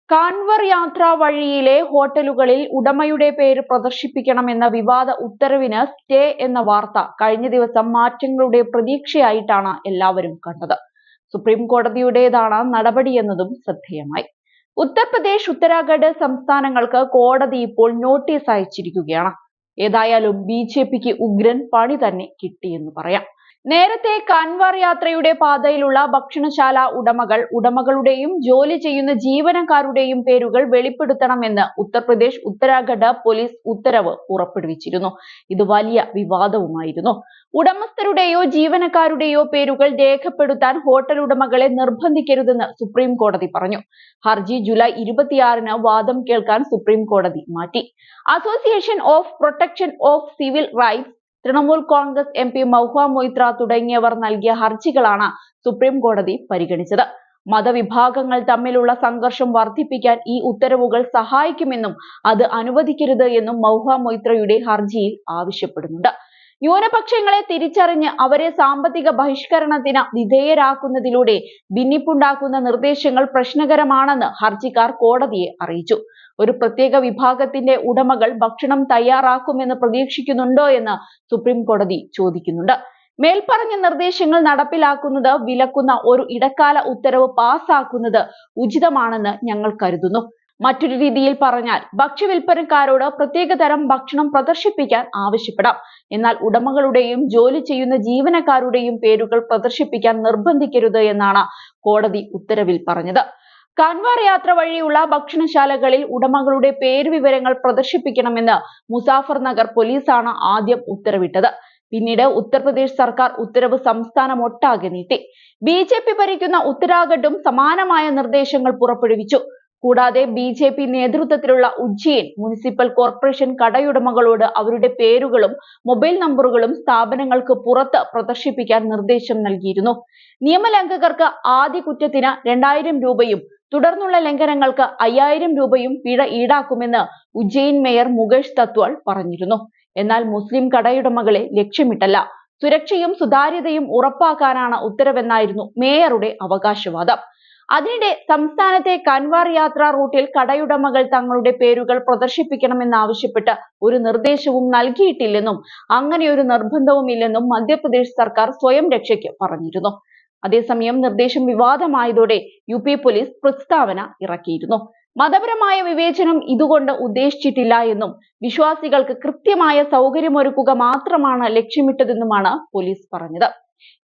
കാൻവർ യാത്രാ വഴിയിലെ ഹോട്ടലുകളിൽ ഉടമയുടെ പേര് പ്രദർശിപ്പിക്കണമെന്ന വിവാദ ഉത്തരവിന് സ്റ്റേ എന്ന വാർത്ത കഴിഞ്ഞ ദിവസം മാറ്റങ്ങളുടെ പ്രതീക്ഷയായിട്ടാണ് എല്ലാവരും കണ്ടത്. സുപ്രീം കോടതിയുടേതാണ് നടപടിയെന്നതും ശ്രദ്ധേയമായി. ഉത്തർപ്രദേശ്, ഉത്തരാഖണ്ഡ് സംസ്ഥാനങ്ങൾക്ക് കോടതി ഇപ്പോൾ നോട്ടീസ് അയച്ചിരിക്കുകയാണ്. ഏതായാലും BJPക്ക് ഉഗ്രൻ പണി തന്നെ കിട്ടിയെന്ന് പറയാം. നേരത്തെ കാൻവാർ യാത്രയുടെ പാതയിലുള്ള ഭക്ഷണശാല ഉടമകളുടെയും ജോലി ചെയ്യുന്ന ജീവനക്കാരുടെയും പേരുകൾ വെളിപ്പെടുത്തണമെന്ന് ഉത്തർപ്രദേശ്, ഉത്തരാഖണ്ഡ് പോലീസ് ഉത്തരവ് പുറപ്പെടുവിച്ചിരുന്നു. ഇത് വലിയ വിവാദവുമായിരുന്നു. ഉടമസ്ഥരുടെയോ ജീവനക്കാരുടെയോ പേരുകൾ രേഖപ്പെടുത്താൻ ഹോട്ടൽ ഉടമകളെ നിർബന്ധിക്കരുതെന്ന് സുപ്രീം കോടതി പറഞ്ഞു. ഹർജി ജൂലൈ 26-ന് വാദം കേൾക്കാൻ സുപ്രീം കോടതി മാറ്റി. Association of protection of civil rights, Trinamool Congress MP Mahua Moitra തുടങ്ങിയവർ നൽകിയ ഹർജികളാണ് സുപ്രീം കോടതി പരിഗണിച്ചത്. മതവിഭാഗങ്ങൾ തമ്മിലുള്ള സംഘർഷം വർദ്ധിപ്പിക്കാൻ ഈ ഉത്തരവുകൾ സഹായിക്കുമെന്നും അത് അനുവദിക്കരുത് എന്നും മഹുവ മൊയ്ത്രയുടെ ഹർജിയിൽ ആവശ്യപ്പെടുന്നുണ്ട്. ന്യൂനപക്ഷങ്ങളെ തിരിച്ചറിഞ്ഞ് അവരെ സാമ്പത്തിക ബഹിഷ്കരണത്തിന് വിധേയരാക്കുന്നതിലൂടെ ഭിന്നിപ്പുണ്ടാക്കുന്ന നിർദ്ദേശങ്ങൾ പ്രശ്നകരമാണെന്ന് ഹർജിക്കാർ കോടതിയെ അറിയിച്ചു. ഒരു പ്രത്യേക വിഭാഗത്തിന്റെ ഉടമകൾ ഭക്ഷണം തയ്യാറാക്കുമെന്ന് പ്രതീക്ഷിക്കുന്നുണ്ടോ എന്ന് സുപ്രീം കോടതി ചോദിക്കുന്നുണ്ട്. മേൽപ്പറഞ്ഞ നിർദ്ദേശങ്ങൾ നടപ്പിലാക്കുന്നത് വിലക്കുന്ന ഒരു ഇടക്കാല ഉത്തരവ് പാസാക്കുന്നത് ഉചിതമാണെന്ന് ഞങ്ങൾ കരുതുന്നു. മറ്റൊരു രീതിയിൽ പറഞ്ഞാൽ, ഭക്ഷ്യവിൽപ്പനക്കാരോട് പ്രത്യേകതരം ഭക്ഷണം പ്രദർശിപ്പിക്കാൻ ആവശ്യപ്പെടാം. എന്നാൽ ഉടമകളുടെയും ജോലി ചെയ്യുന്ന ജീവനക്കാരുടെയും പേരുകൾ പ്രദർശിപ്പിക്കാൻ നിർബന്ധിക്കരുത് എന്നാണ് കോടതി ഉത്തരവിൽ പറഞ്ഞത്. കാൻവാർ യാത്ര വഴിയുള്ള ഭക്ഷണശാലകളിൽ ഉടമകളുടെ പേരുവിവരങ്ങൾ പ്രദർശിപ്പിക്കണമെന്ന് മുസാഫർ നഗർ പോലീസാണ് ആദ്യം ഉത്തരവിട്ടത്. പിന്നീട് ഉത്തർപ്രദേശ് സർക്കാർ ഉത്തരവ് സംസ്ഥാനമൊട്ടാകെ നീട്ടി. BJP ഭരിക്കുന്ന ഉത്തരാഖണ്ഡും സമാനമായ നിർദ്ദേശങ്ങൾ പുറപ്പെടുവിച്ചു. കൂടാതെ BJP നേതൃത്വത്തിലുള്ള ഉജ്ജയിൻ മുനിസിപ്പൽ കോർപ്പറേഷൻ കടയുടമകളോട് അവരുടെ പേരുകളും മൊബൈൽ നമ്പറുകളും സ്ഥാപനങ്ങൾക്ക് പുറത്ത് പ്രദർശിപ്പിക്കാൻ നിർദ്ദേശം നൽകിയിരുന്നു. നിയമലംഘകർക്ക് ആദ്യ കുറ്റത്തിന് 2000 രൂപയും തുടർന്നുള്ള ലംഘനങ്ങൾക്ക് 5000 രൂപയും പിഴ ഈടാക്കുമെന്ന് ഉജ്ജയിൻ മേയർ മുകേഷ് തത്വാൾ പറഞ്ഞിരുന്നു. എന്നാൽ മുസ്ലിം കടയുടമകളെ ലക്ഷ്യമിട്ടല്ല, സുരക്ഷയും സുതാര്യതയും ഉറപ്പാക്കാനാണ് ഉത്തരവെന്നായിരുന്നു മേയറുടെ അവകാശവാദം. അതിനിടെ സംസ്ഥാനത്തെ കാൻവാർ യാത്രാ റൂട്ടിൽ കടയുടമകൾ തങ്ങളുടെ പേരുകൾ പ്രദർശിപ്പിക്കണമെന്നാവശ്യപ്പെട്ട് ഒരു നിർദ്ദേശവും നൽകിയിട്ടില്ലെന്നും അങ്ങനെയൊരു നിർബന്ധവുമില്ലെന്നും മധ്യപ്രദേശ് സർക്കാർ സ്വയം രക്ഷയ്ക്ക് പറഞ്ഞിരുന്നു. അതേസമയം നിർദ്ദേശം വിവാദമായതോടെ UP പോലീസ് പ്രസ്താവന ഇറക്കിയിരുന്നു. മതപരമായ വിവേചനം ഇതുകൊണ്ട് ഉദ്ദേശിച്ചിട്ടില്ല എന്നും വിശ്വാസികൾക്ക് കൃത്യമായ സൗകര്യമൊരുക്കുക മാത്രമാണ് ലക്ഷ്യമിട്ടതെന്നുമാണ് പോലീസ് പറഞ്ഞത്.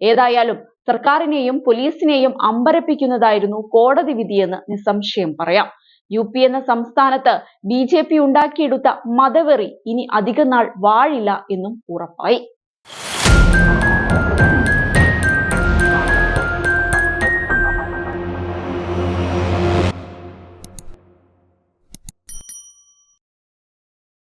ഏതായാലും സർക്കാരിനെയും പോലീസിനെയും അമ്പരപ്പിക്കുന്നതായിരുന്നു കോടതി വിധിയെന്ന് നിസ്സംശയം പറയാം. UP എന്ന സംസ്ഥാനത്ത് BJP ഉണ്ടാക്കിയെടുത്ത മതവെറി ഇനി അധികനാൾ വാഴില്ല എന്നും ഉറപ്പായി.